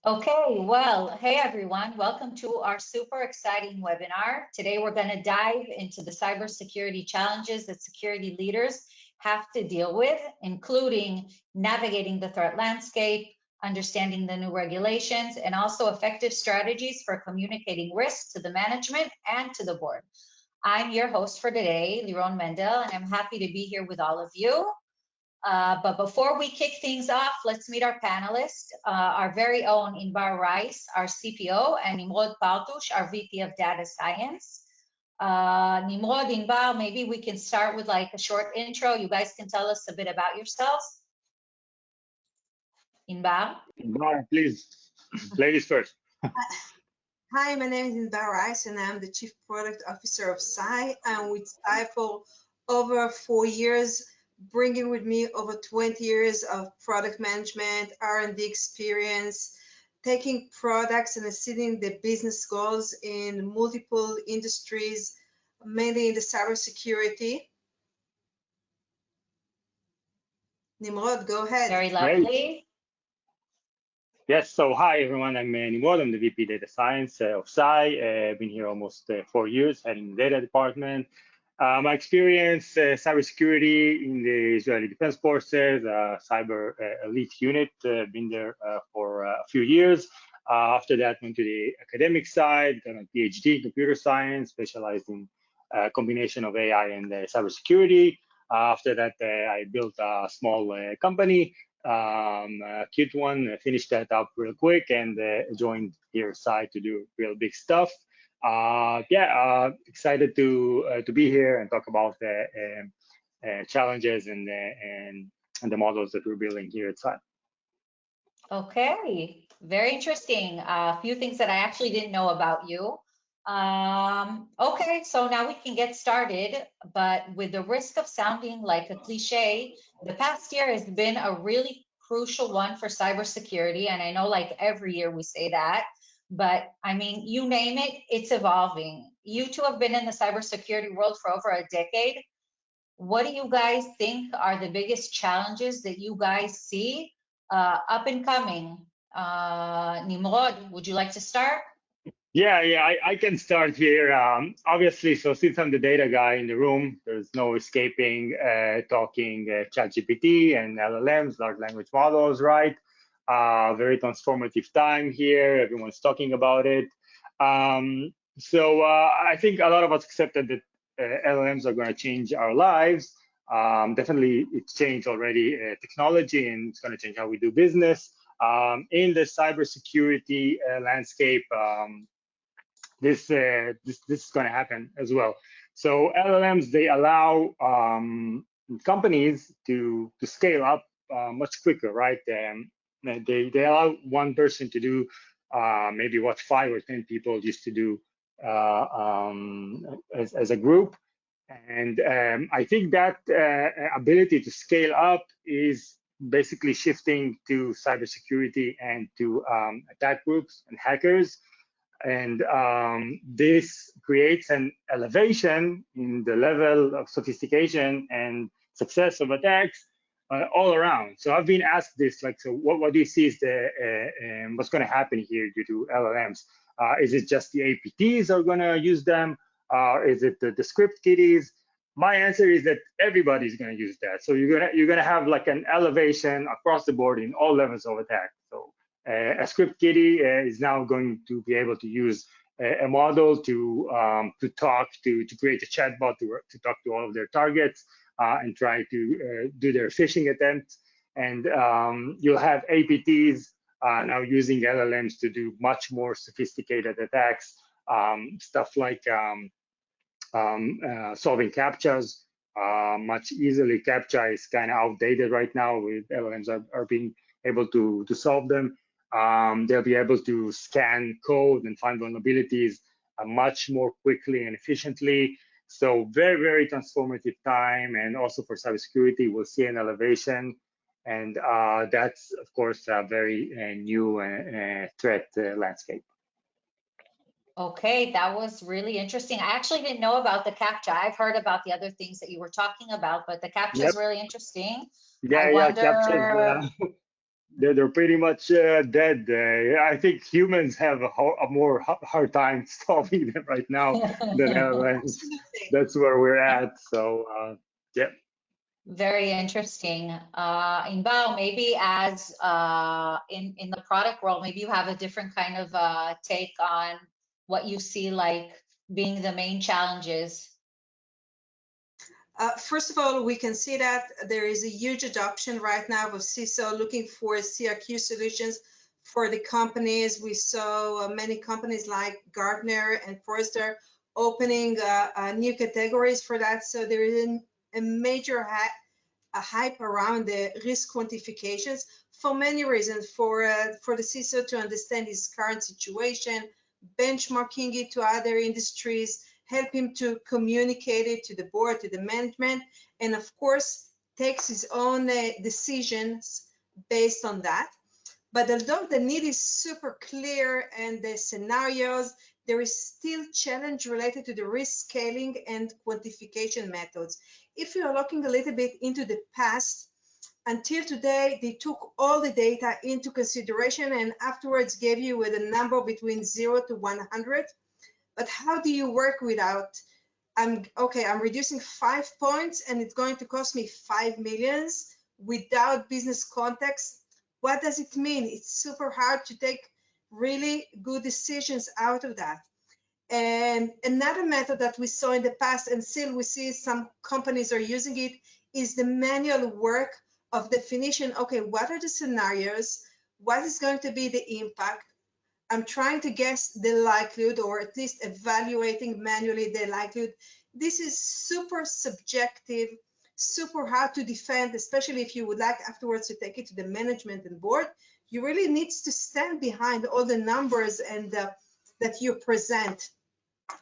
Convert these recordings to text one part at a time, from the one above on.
Okay, well, hey everyone, welcome to our super exciting webinar. Today we're going to dive into the cybersecurity challenges that security leaders have to deal with, including navigating the threat landscape, understanding the new regulations, and also effective strategies for communicating risks to the management and to the board. I'm your host for today, Liron Mendel, and I'm happy to be here with all of you. But before we kick things off, let's meet our panelists, our very own Inbar Ries, our CPO, and Nimrod Partush, our VP of Data Science. Nimrod, Inbar, maybe we can start with like a short intro. You guys can tell us a bit about yourselves. Inbar? Inbar, please, ladies first. Hi, my name is Inbar Ries, and I'm the Chief Product Officer of Cy. I'm with Cy for over 4 years, bringing with me over 20 years of product management, R&D experience, taking products and exceeding the business goals in multiple industries, mainly in the cybersecurity. Nimrod, go ahead. Very lovely. Great. Yes, so hi everyone, I'm Nimrod, I'm the VP Data Science of Cy. I've been here almost 4 years, heading the data department. My experience, cybersecurity in the Israeli Defense Forces, cyber elite unit, been there for a few years. After that, went to the academic side, got a PhD in computer science, specialized in combination of AI and cybersecurity. After that, I built a small company, a cute one, finished that up real quick, and joined here side to do real big stuff. Excited to be here and talk about the challenges and the models that we're building here at Cy. Okay, very interesting. A few things that I actually didn't know about you. Okay, so now we can get started, but with the risk of sounding like a cliche, the past year has been a really crucial one for cybersecurity, and I know like every year we say that, but I mean, you name it, it's evolving. You two have been in the cybersecurity world for over a decade. What do you guys think are the biggest challenges that you guys see up and coming? Nimrod, would you like to start? Yeah, I can start here. Obviously, so since I'm the data guy in the room, there's no escaping talking ChatGPT and LLMs, large language models, right? Very transformative time here. Everyone's talking about it. I think a lot of us accepted that LLMs are going to change our lives. Definitely, it's changed already technology, and it's going to change how we do business. In the cybersecurity landscape, this is going to happen as well. So LLMs, they allow companies to scale up much quicker, right? They allow one person to do maybe what 5 or 10 people used to do as a group. And I think that ability to scale up is basically shifting to cybersecurity and to attack groups and hackers. And this creates an elevation in the level of sophistication and success of attacks all around. So I've been asked this, like, so what do you see is what's going to happen here due to LLMs? Is it just the APTs are going to use them? Is it the script kiddies? My answer is that everybody's going to use that. So you're gonna have like an elevation across the board in all levels of attack. So a script kiddie is now going to be able to use a model to talk to create a chatbot to talk to all of their targets and try to do their phishing attempts. And you'll have APTs now using LLMs to do much more sophisticated attacks, stuff like solving CAPTCHAs. Much easily, CAPTCHA is kind of outdated right now. With LLMs are being able to solve them. They'll be able to scan code and find vulnerabilities much more quickly and efficiently. So very transformative time, and also for cybersecurity, we'll see an elevation, and that's of course a very new threat landscape. Okay, that was really interesting. I actually didn't know about the CAPTCHA. I've heard about the other things that you were talking about, but the CAPTCHA is really interesting. Yeah, CAPTCHA. they're pretty much dead. I think humans have a more hard time solving them right now than LLMs. Absolutely. That's where we're at. So yeah. Very interesting. Inbal, maybe as in the product world, maybe you have a different kind of take on what you see like being the main challenges. First of all, we can see that there is a huge adoption right now of CISO looking for CRQ solutions for the companies. We saw many companies like Gartner and Forrester opening new categories for that. So there is a major hype around the risk quantifications for many reasons. For the CISO to understand his current situation, benchmarking it to other industries, help him to communicate it to the board, to the management, and of course takes his own decisions based on that. But although the need is super clear and the scenarios, there is still challenge related to the risk scaling and quantification methods. If you are looking a little bit into the past, until today, they took all the data into consideration and afterwards gave you with a number between 0 to 100. But how do you work without, I'm reducing 5 points and it's going to cost me 5 millions without business context? What does it mean? It's super hard to take really good decisions out of that. And another method that we saw in the past, and still we see some companies are using it, is the manual work of definition. Okay, what are the scenarios? What is going to be the impact? I'm trying to guess the likelihood, or at least evaluating manually the likelihood. This is super subjective, super hard to defend, especially if you would like afterwards to take it to the management and board. You really need to stand behind all the numbers and that you present.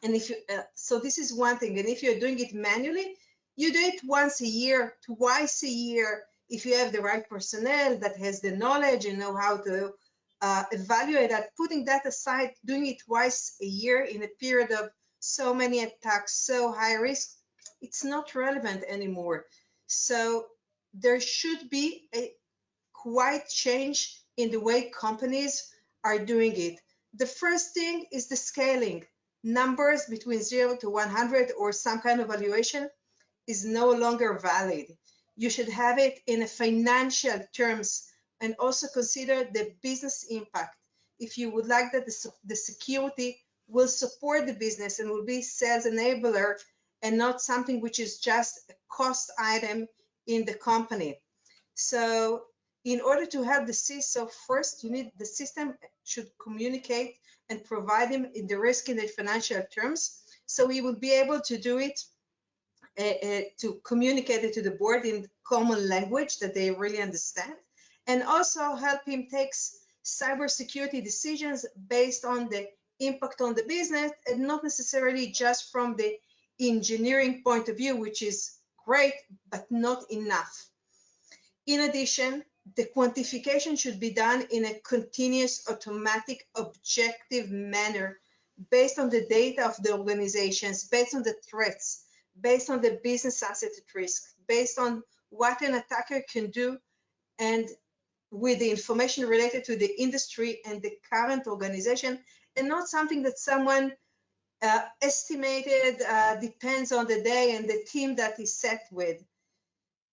And if you, so this is one thing. And if you're doing it manually, you do it once a year, twice a year, if you have the right personnel that has the knowledge and know how to evaluate that. Putting that aside, doing it twice a year in a period of so many attacks, so high risk, it's not relevant anymore. So there should be a quite change in the way companies are doing it. The first thing is the scaling. Numbers between 0 to 100 or some kind of valuation is no longer valid. You should have it in a financial terms and also consider the business impact. If you would like that the security will support the business and will be sales enabler and not something which is just a cost item in the company. So in order to help the CISO, first you need the system should communicate and provide him in the risk in the financial terms. So he will be able to do it, to communicate it to the board in common language that they really understand, and also help him take cybersecurity decisions based on the impact on the business and not necessarily just from the engineering point of view, which is great, but not enough. In addition, the quantification should be done in a continuous, automatic, objective manner based on the data of the organizations, based on the threats, based on the business asset at risk, based on what an attacker can do, and with the information related to the industry and the current organization, and not something that someone estimated, depends on the day and the team that is set with.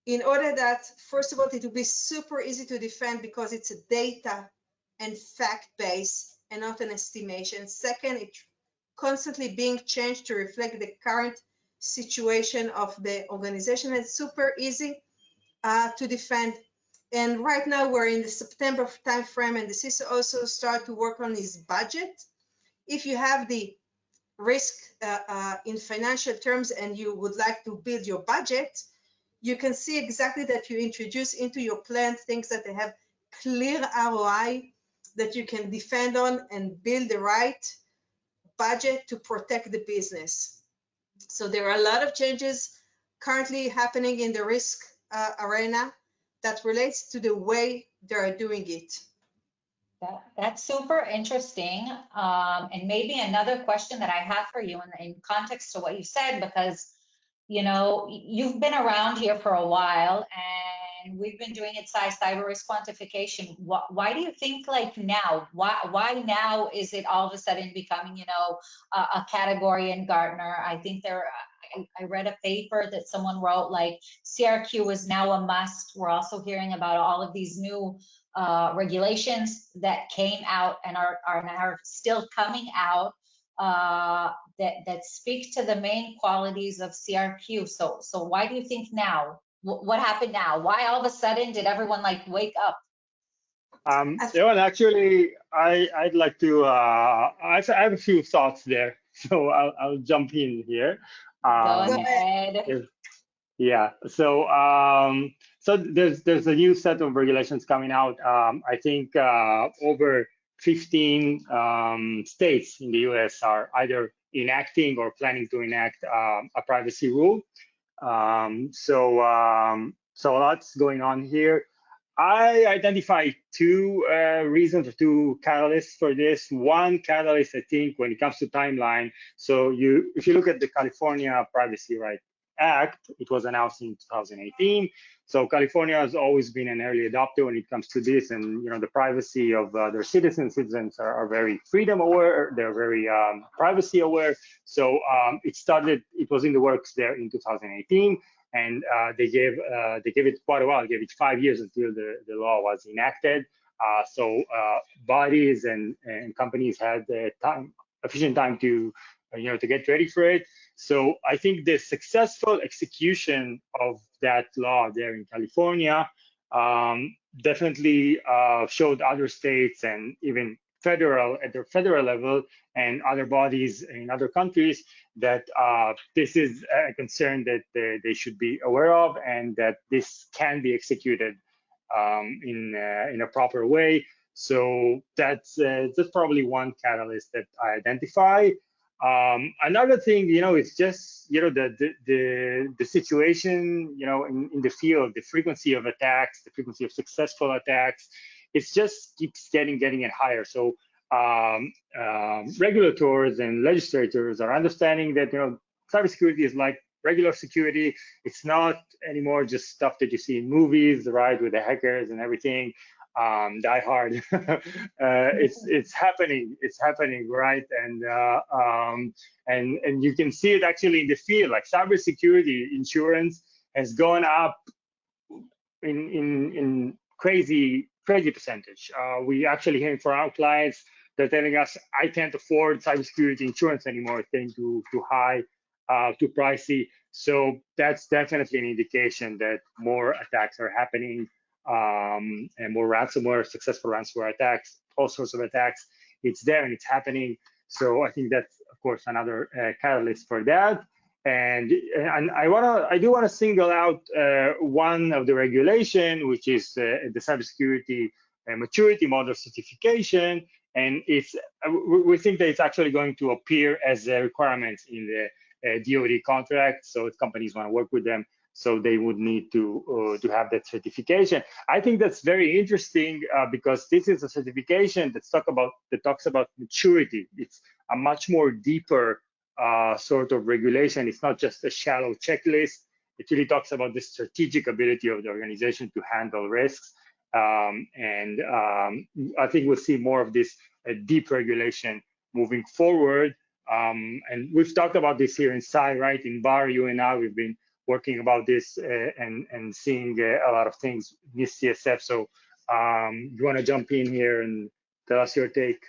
In order that, first of all, it will be super easy to defend because it's a data and fact base and not an estimation. Second, it's constantly being changed to reflect the current situation of the organization. It's super easy to defend. And right now we're in the September timeframe, and the CISO also start to work on his budget. If you have the risk in financial terms and you would like to build your budget, you can see exactly that you introduce into your plan things that they have clear ROI that you can defend on and build the right budget to protect the business. So there are a lot of changes currently happening in the risk arena that relates to the way they are doing it. That's super interesting. And maybe another question that I have for you in context to what you said, because you know, you've been around here for a while, and we've been doing it cyber risk quantification. Why do you think like now? Why now is it all of a sudden becoming, you know, a category in Gartner? I think I read a paper that someone wrote like CRQ is now a must. We're also hearing about all of these new regulations that came out and are now still coming out that speak to the main qualities of CRQ. So why do you think now? What happened now? Why all of a sudden did everyone like wake up? Well, actually, I'd like to. I have a few thoughts there, so I'll jump in here. Go ahead. Yeah. So there's a new set of regulations coming out. I think over 15 states in the U.S. are either enacting or planning to enact a privacy rule. So a lot's going on here. I identify two reasons or two catalysts for this. One catalyst, I think, when it comes to timeline. So if you look at the California Privacy Right Act, it was announced in 2018. So California has always been an early adopter when it comes to this, and you know the privacy of their citizens. Citizens are very freedom aware. They're very privacy aware. So it was in the works there in 2018. And they gave it quite a while. They gave it 5 years until the law was enacted. So bodies and companies had efficient time to to get ready for it. So I think the successful execution of that law there in California definitely showed other states and even at the federal level and other bodies in other countries that this is a concern that they should be aware of, and that this can be executed in a proper way. So that's probably one catalyst that I identify. Another thing, it's just the situation, in the field, the frequency of attacks, the frequency of successful attacks, it just keeps getting higher. So regulators and legislators are understanding that cybersecurity is like regular security. It's not anymore just stuff that you see in movies, right, with the hackers and everything. Die Hard. It's happening, right? And you can see it actually in the field. Like cybersecurity insurance has gone up in crazy percentage. We actually hearing from our clients, they're telling us, I can't afford cybersecurity insurance anymore. It's getting too high, too pricey. So that's definitely an indication that more attacks are happening, and more successful ransomware attacks, all sorts of attacks. It's there and it's happening. So I think that's, of course, another catalyst for that. And I do want to single out one of the regulation, which is the cybersecurity maturity model certification. And we think that it's actually going to appear as a requirement in the DoD contract. So if companies want to work with them, so they would need to have that certification. I think that's very interesting because this is a certification that talks about maturity. It's a much more deeper sort of regulation. It's not just a shallow checklist. It really talks about the strategic ability of the organization to handle risks. And I think we'll see more of this deep regulation moving forward. And we've talked about this here in Cy, right? In Inbar, you and I, we've been working about this and seeing a lot of things in this CSF. So you want to jump in here and tell us your take?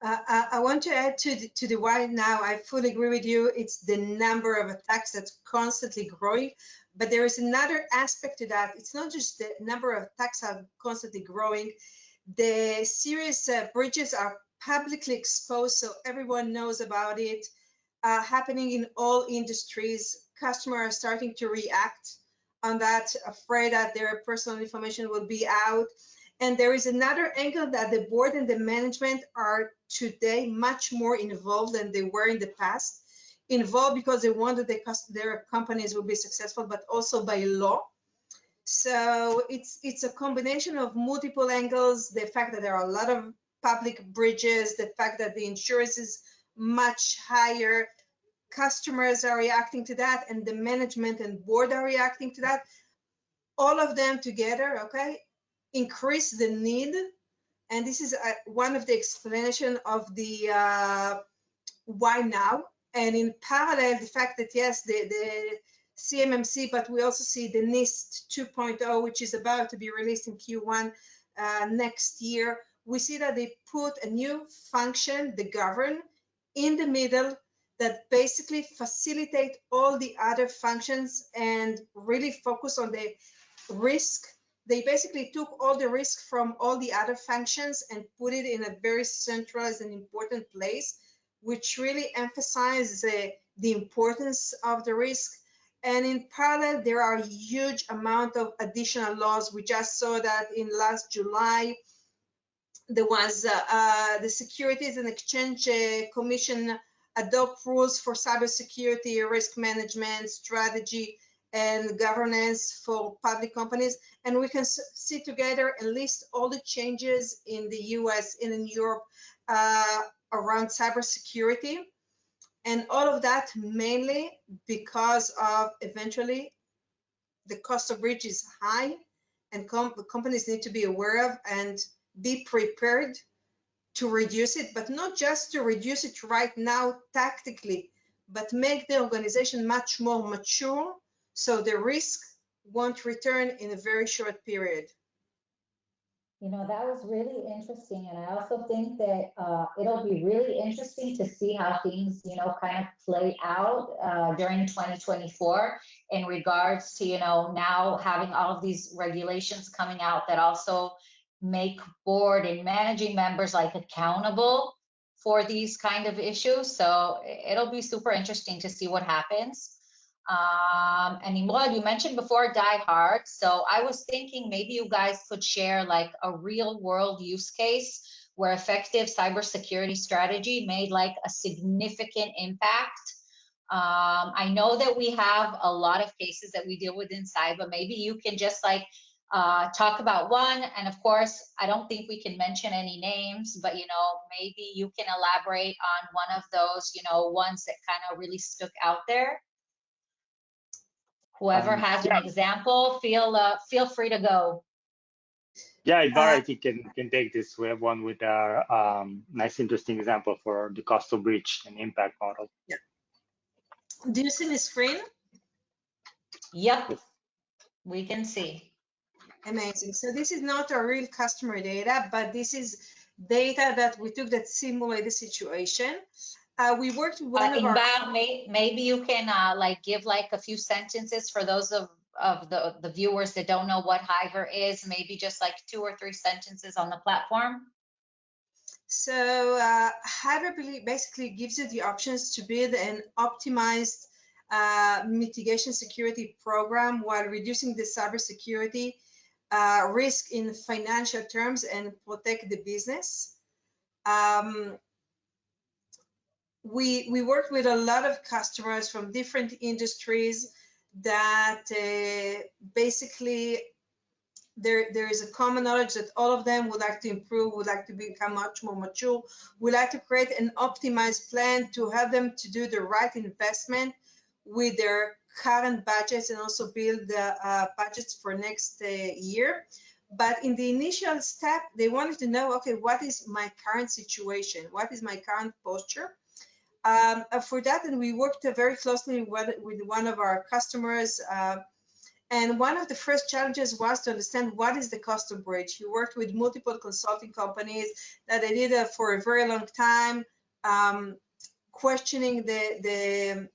I want to add to the why now. I fully agree with you. It's the number of attacks that's constantly growing, but there is another aspect to that. It's not just the number of attacks are constantly growing. The serious breaches are publicly exposed, so everyone knows about it. Happening in all industries. Customers are starting to react on that, afraid that their personal information will be out. And there is another angle that the board and the management are today much more involved than they were in the past. Involved because they want that their companies will be successful, but also by law. So it's a combination of multiple angles. The fact that there are a lot of public breaches, the fact that the insurance is much higher, customers are reacting to that, and the management and board are reacting to that. all of them together, okay, increase the need. And this is one of the explanation of the why now. And in parallel, the fact that yes, the CMMC, but we also see the NIST 2.0, which is about to be released in Q1 next year. We see that they put a new function, the govern, in the middle that basically facilitate all the other functions and really focus on the risk. They basically took all the risk from all the other functions and put it in a very centralized and important place, which really emphasizes the importance of the risk. And in parallel, there are a huge amount of additional laws. We just saw that in last July, there was the Securities and Exchange Commission adopt rules for cybersecurity, risk management, strategy, and governance for public companies. And we can see together and list all the changes in the US and in Europe around cybersecurity. And all of that mainly because of eventually the cost of breach is high and companies need to be aware of and be prepared to reduce it, but not just to reduce it right now tactically, but make the organization much more mature so the risk won't return in a very short period. You know, that was really interesting. And I also think that it'll be really interesting to see how things, you know, kind of play out during 2024 in regards to, you know, now having all of these regulations coming out that also make board and managing members like accountable for these kind of issues. So it'll be super interesting to see what happens. And Nimrod, you mentioned before Die Hard. So I was thinking maybe you guys could share like a real world use case where effective cybersecurity strategy made like a significant impact. I know that we have a lot of cases that we deal with inside, but maybe you can just like talk about one. And of course, I don't think we can mention any names, but, you know, maybe you can elaborate on one of those, you know, ones that kind of really stuck out there. Whoever has an example, feel free to go. Yeah, Inbar, I think can take this. We have one with a nice, interesting example for the cost of breach and impact model. Yeah. Do you see the screen? Yep, we can see. Amazing. So this is not a real customer data, but this is data that we took that simulate the situation. We worked with one of our... Maybe you can like give like a few sentences for those of the viewers that don't know what Hyver is, maybe just like 2 or 3 sentences on the platform. So Hyver basically gives you the options to build an optimized mitigation security program while reducing the cybersecurity risk in financial terms and protect the business. We work with a lot of customers from different industries that basically there is a common knowledge that all of them would like to improve, would like to become much more mature, would like to create an optimized plan to help them to do the right investment with their current budgets and also build the budgets for next year. But in the initial step, they wanted to know, okay, what is my current situation? What is my current posture? For that, and we worked very closely with one of our customers. And one of the first challenges was to understand what is the cost of breach. We worked with multiple consulting companies that they did for a very long time, questioning the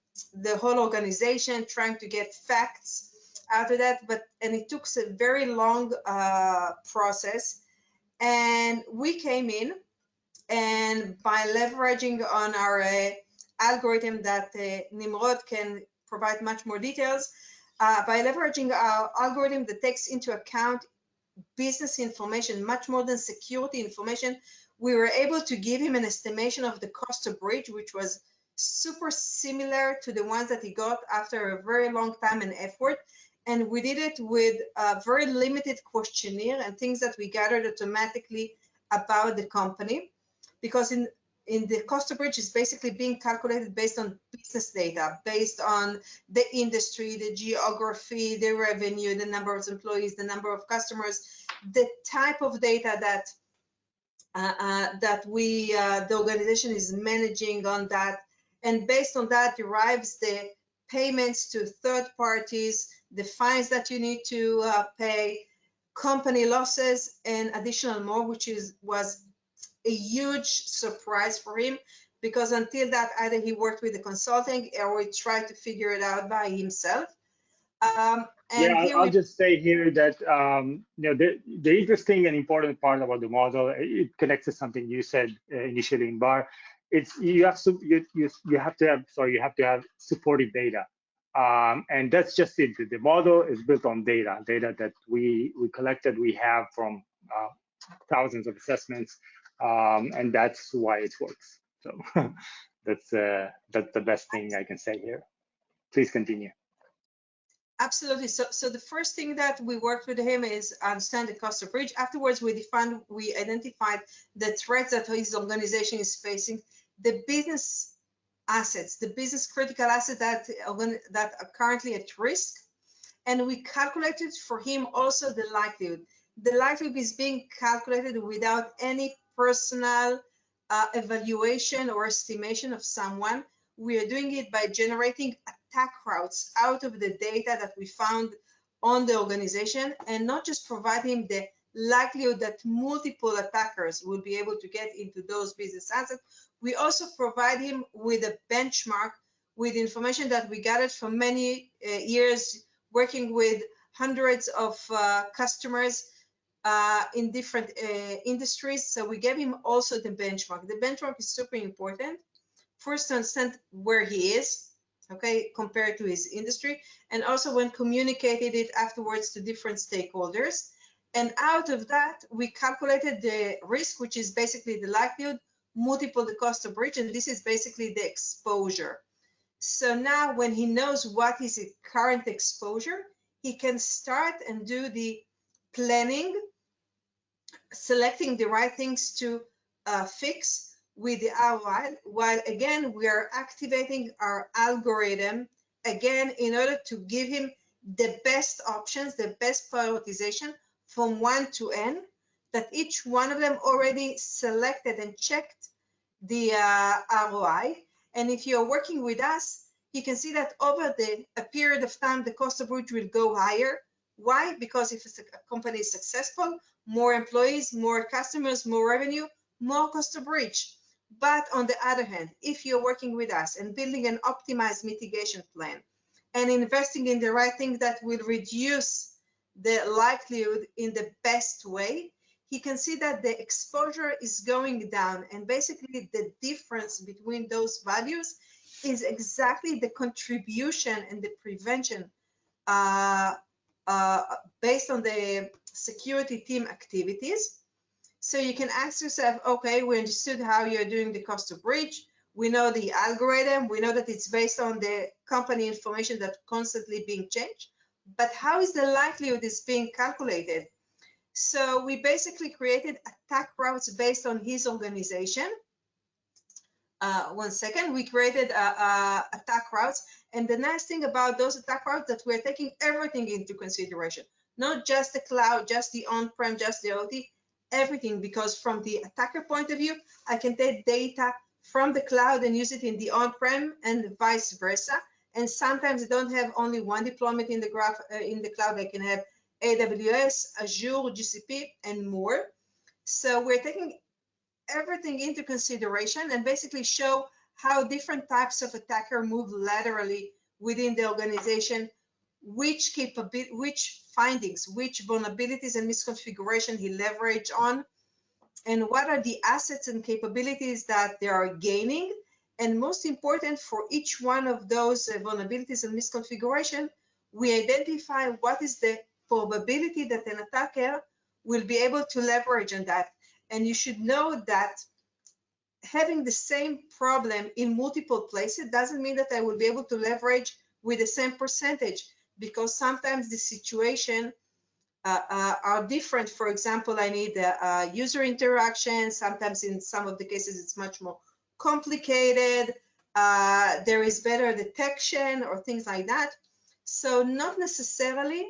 whole organization, trying to get facts out of that. And it took a very long process. And we came in, and by leveraging on our algorithm that Nimrod can provide much more details, by leveraging our algorithm that takes into account business information, much more than security information, we were able to give him an estimation of the cost of breach, which was super similar to the ones that he got after a very long time and effort. And we did it with a very limited questionnaire and things that we gathered automatically about the company. Because in the cost of breach is basically being calculated based on business data, based on the industry, the geography, the revenue, the number of employees, the number of customers, the type of data that the organization is managing on that, and based on that derives the payments to third parties, the fines that you need to pay, company losses, and additional more, which was a huge surprise for him, because until that either he worked with the consulting or he tried to figure it out by himself. I'll just say here that the interesting and important part about the model, it connects to something you said initially in Bar. It's you have to have supportive data, and that's just it. The model is built on data that we collected. We have from thousands of assessments, and that's why it works. So that's the best thing I can say here. Please continue. Absolutely. So the first thing that we worked with him is understand the cost of breach. Afterwards, we identified the threats that his organization is facing, the business assets, the business critical assets that are currently at risk, and we calculated for him also the likelihood. The likelihood is being calculated without any personal evaluation or estimation of someone. We are doing it by generating attack routes out of the data that we found on the organization, and not just provide him the likelihood that multiple attackers will be able to get into those business assets. We also provide him with a benchmark with information that we gathered from many years working with hundreds of customers in different industries. So we gave him also the benchmark. The benchmark is super important. First, to understand where he is, okay, compared to his industry, and also when communicated it afterwards to different stakeholders. And out of that, we calculated the risk, which is basically the likelihood, multiple the cost of breach, and this is basically the exposure. So now when he knows what is his current exposure, he can start and do the planning, selecting the right things to fix with the ROI, while again we are activating our algorithm again in order to give him the best options, the best prioritization from 1 to n, that each one of them already selected and checked the ROI. And if you're working with us, you can see that over a period of time, the cost of breach will go higher. Why? Because if a company is successful, more employees, more customers, more revenue, more cost of breach. But on the other hand, if you're working with us and building an optimized mitigation plan and investing in the right thing that will reduce the likelihood in the best way, he can see that the exposure is going down. And basically the difference between those values is exactly the contribution and the prevention based on the security team activities. So you can ask yourself, okay, we understood how you're doing the cost of breach. We know the algorithm. We know that it's based on the company information that's constantly being changed. But how is the likelihood is being calculated? So we basically created attack routes based on his organization. One second, we created attack routes. And the nice thing about those attack routes that we're taking everything into consideration, not just the cloud, just the on-prem, just the OT, everything, because from the attacker point of view, I can take data from the cloud and use it in the on-prem and vice versa. And sometimes I don't have only one deployment in the graph in the cloud. I can have AWS, Azure, GCP, and more. So we're taking everything into consideration and basically show how different types of attacker move laterally within the organization, which findings, which vulnerabilities and misconfiguration he leveraged on, and what are the assets and capabilities that they are gaining. And most important, for each one of those vulnerabilities and misconfiguration, we identify what is the probability that an attacker will be able to leverage on that. And you should know that having the same problem in multiple places doesn't mean that I will be able to leverage with the same percentage, because sometimes the situation are different. For example, I need user interaction. Sometimes in some of the cases, it's much more complicated, there is better detection or things like that. So not necessarily,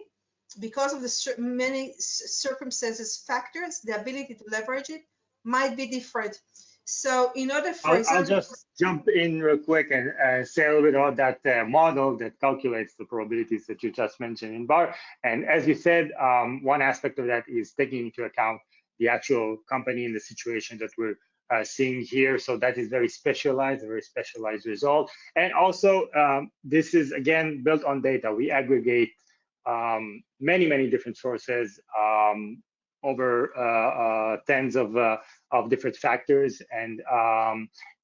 because of the many circumstances factors, the ability to leverage it might be different. So in order, for example, I'll just jump in real quick and say a little bit about that model that calculates the probabilities that you just mentioned in Inbar. And as you said, one aspect of that is taking into account the actual company and the situation that we're seeing here. So that is very specialized, a very specialized result. And also, this is again built on data. We aggregate many different sources, over tens of different factors, and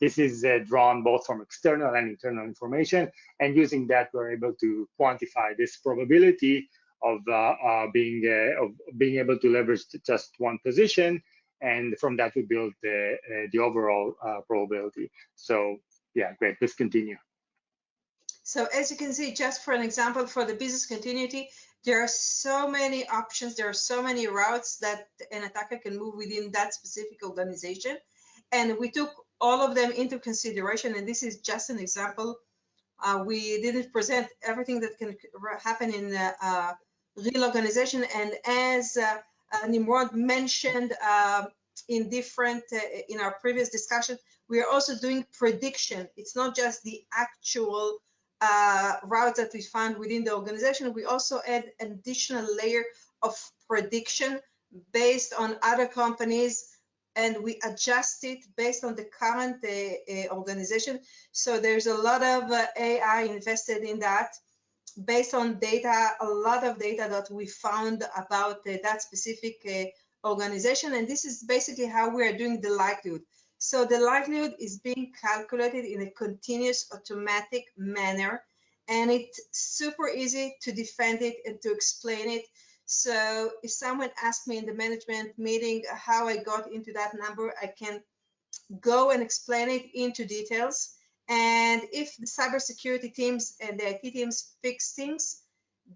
this is drawn both from external and internal information. And using that, we're able to quantify this probability of being able to leverage just one position, and from that we build the overall probability. So yeah, great. Please continue. So as you can see, just for an example, for the business continuity, there are so many options, there are so many routes that an attacker can move within that specific organization. And we took all of them into consideration, and this is just an example. We didn't present everything that can happen in a real organization. And as Nimrod mentioned in our previous discussion, we are also doing prediction. It's not just the actual routes that we found within the organization. We also add an additional layer of prediction based on other companies, and we adjust it based on the current organization. So there's a lot of AI invested in that based on data, a lot of data that we found about that specific organization. And this is basically how we are doing the likelihood. So the likelihood is being calculated in a continuous automatic manner, and it's super easy to defend it and to explain it. So if someone asked me in the management meeting how I got into that number, I can go and explain it into details. And if the cybersecurity teams and the IT teams fix things,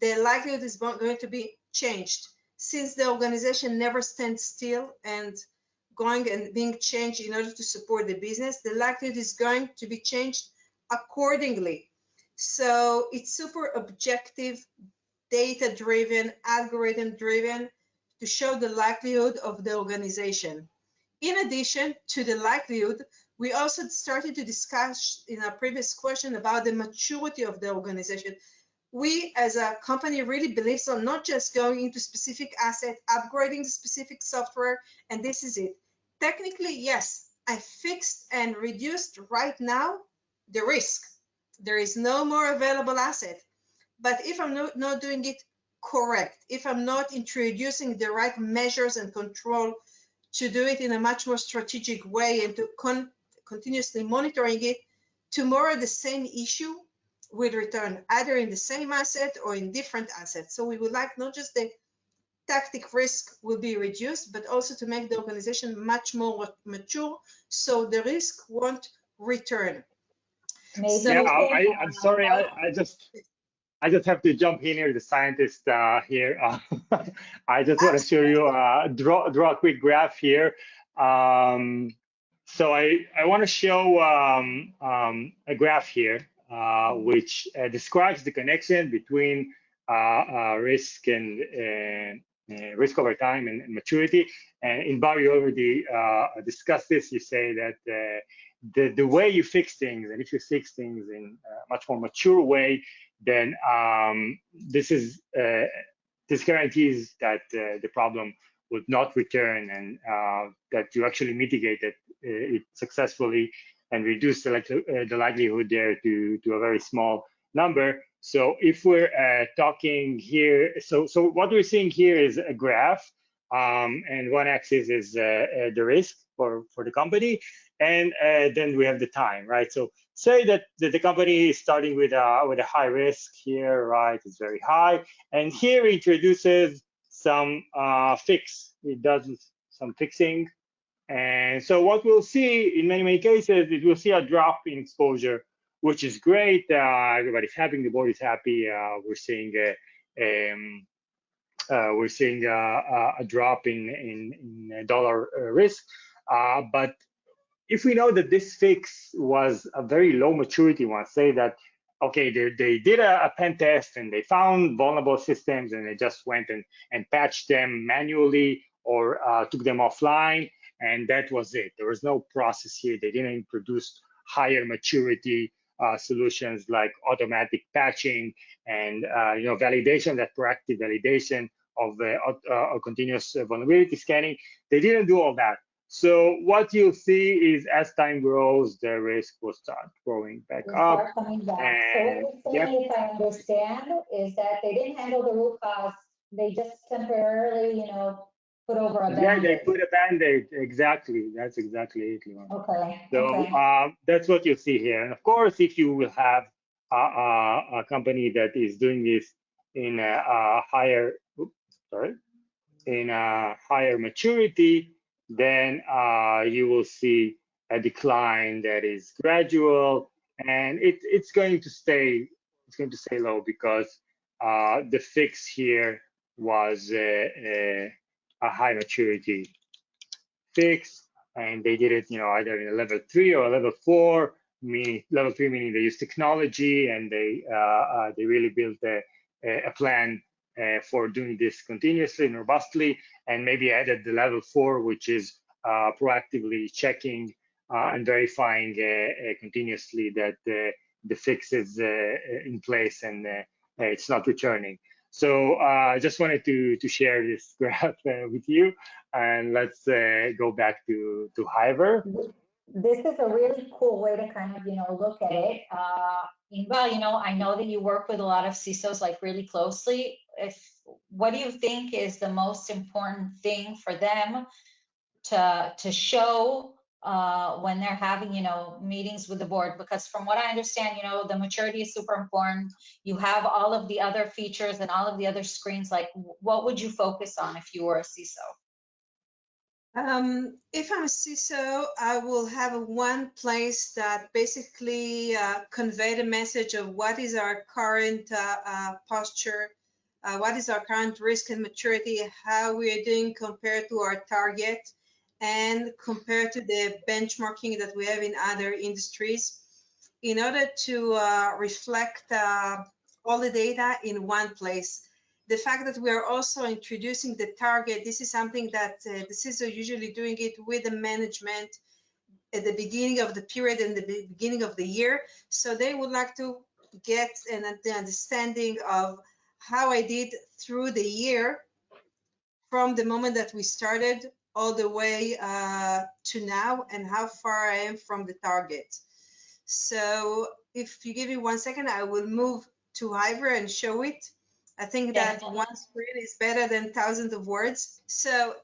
the likelihood is going to be changed. Since the organization never stands still and going and being changed in order to support the business, the likelihood is going to be changed accordingly. So it's super objective, data-driven, algorithm-driven to show the likelihood of the organization. In addition to the likelihood, we also started to discuss in our previous question about the maturity of the organization. We as a company really believe on not just going into specific asset, upgrading the specific software, and this is it. Technically, yes, I fixed and reduced right now the risk. There is no more available asset. But if I'm not doing it correct, if I'm not introducing the right measures and control to do it in a much more strategic way and to continuously monitoring it, tomorrow the same issue will return either in the same asset or in different assets. So we would like not just the tactic risk will be reduced, but also to make the organization much more mature so the risk won't return. Maybe I'm sorry, I just have to jump in here, the scientist here. I just want to show you, draw a quick graph here. So I want to show a graph here, which describes the connection between risk and risk over time and maturity. And Inbar, you already discussed this. You say that the way you fix things, and if you fix things in a much more mature way, then this guarantees that the problem would not return, and that you actually mitigated it successfully and reduce the likelihood there to a very small number. So if we're talking here, so what we're seeing here is a graph, and one axis is the risk for the company, and then we have the time, right? So say that the company is starting with a high risk here, right? It's very high, and here it introduces some fix. It does some fixing, and so what we'll see in many cases is we'll see a drop in exposure, which is great. Everybody's happy, the board is happy. We're seeing a drop in dollar risk, but if we know that this fix was a very low maturity one, say that, okay, they did a pen test and they found vulnerable systems and they just went and patched them manually or took them offline, and that was it. There was no process here. They didn't introduce higher maturity solutions like automatic patching and validation, that proactive validation of continuous vulnerability scanning. They didn't do all that. So what you'll see is as time grows, the risk will start growing back up. Start coming back. And, so what you're saying, if I understand, is that they didn't handle the root cause. They just temporarily, put over a band-aid. Yeah, they put a band-aid. Exactly. That's exactly it, Leon. Okay. So okay. That's what you see here. And of course, if you will have a company that is doing this in a higher, in a higher maturity, then you will see a decline that is gradual, and it's going to stay low because the fix here was a high maturity fix, and they did it, either in a level 3 or a level 4. Level 3 meaning they use technology and they really built a plan for doing this continuously and robustly, and maybe added the level 4, which is proactively checking and verifying continuously that the fix is in place and it's not returning. So I just wanted to share this graph with you, and let's go back to Hyver. This is a really cool way to kind of, look at it. Inbar, I know that you work with a lot of CISOs like really closely. What do you think is the most important thing for them to show when they're having, meetings with the board? Because from what I understand, the maturity is super important. You have all of the other features and all of the other screens. Like, what would you focus on if you were a CISO? If I'm a CISO, I will have one place that basically convey the message of what is our current posture, what is our current risk and maturity, how we are doing compared to our target, and compared to the benchmarking that we have in other industries, in order to reflect all the data in one place. The fact that we are also introducing the target, this is something that the CISO usually doing it with the management at the beginning of the period and the beginning of the year. So they would like to get the understanding of how I did through the year from the moment that we started all the way to now, and how far I am from the target. So if you give me 1 second, I will move to Hyver and show it. I think that one screen is better than thousands of words. So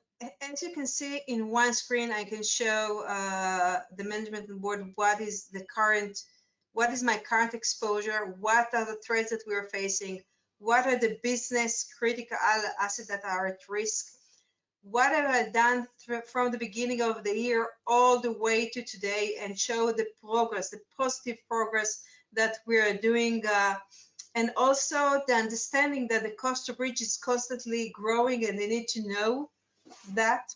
as you can see, in one screen, I can show the management board what is my current exposure, what are the threats that we are facing, what are the business critical assets that are at risk, what have I done from the beginning of the year all the way to today, and show the progress, the positive progress that we are doing, and also the understanding that the cost of breach is constantly growing, and they need to know that,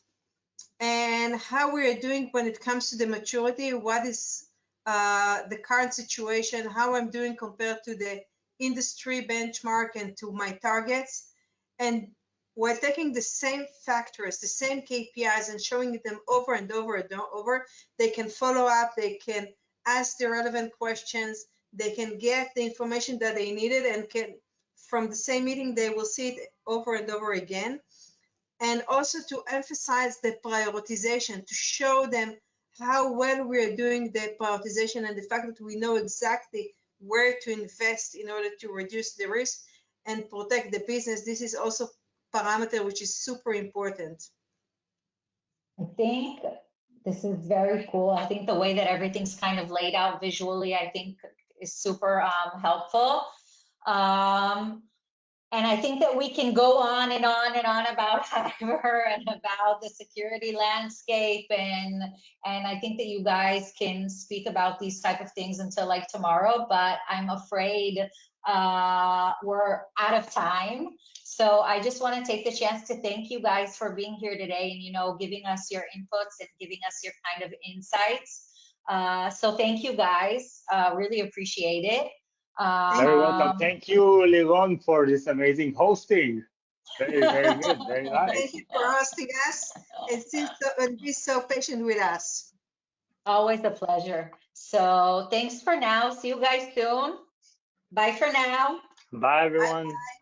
and how we are doing when it comes to the maturity, what is the current situation, how I'm doing compared to the industry benchmark and to my targets. And we're taking the same factors, the same KPIs, and showing them over and over and over. They can follow up, they can ask the relevant questions, they can get the information that they needed, and can, from the same meeting, they will see it over and over again. And also to emphasize the prioritization, to show them how well we are doing the prioritization, and the fact that we know exactly where to invest in order to reduce the risk and protect the business. This is also parameter which is super important. I think this is very cool. I think the way that everything's kind of laid out visually, I think is super helpful. And I think that we can go on and on and on about Hyver and about the security landscape, and I think that you guys can speak about these type of things until like tomorrow, but I'm afraid we're out of time. So I just want to take the chance to thank you guys for being here today and, you know, giving us your inputs and giving us your kind of insights. So thank you guys. Really appreciate it. Very welcome. Thank you, Liron, for this amazing hosting. Very, very good. Very nice. Thank you for hosting us and be so patient with us. Always a pleasure. So thanks for now. See you guys soon. Bye for now. Bye, everyone. Bye.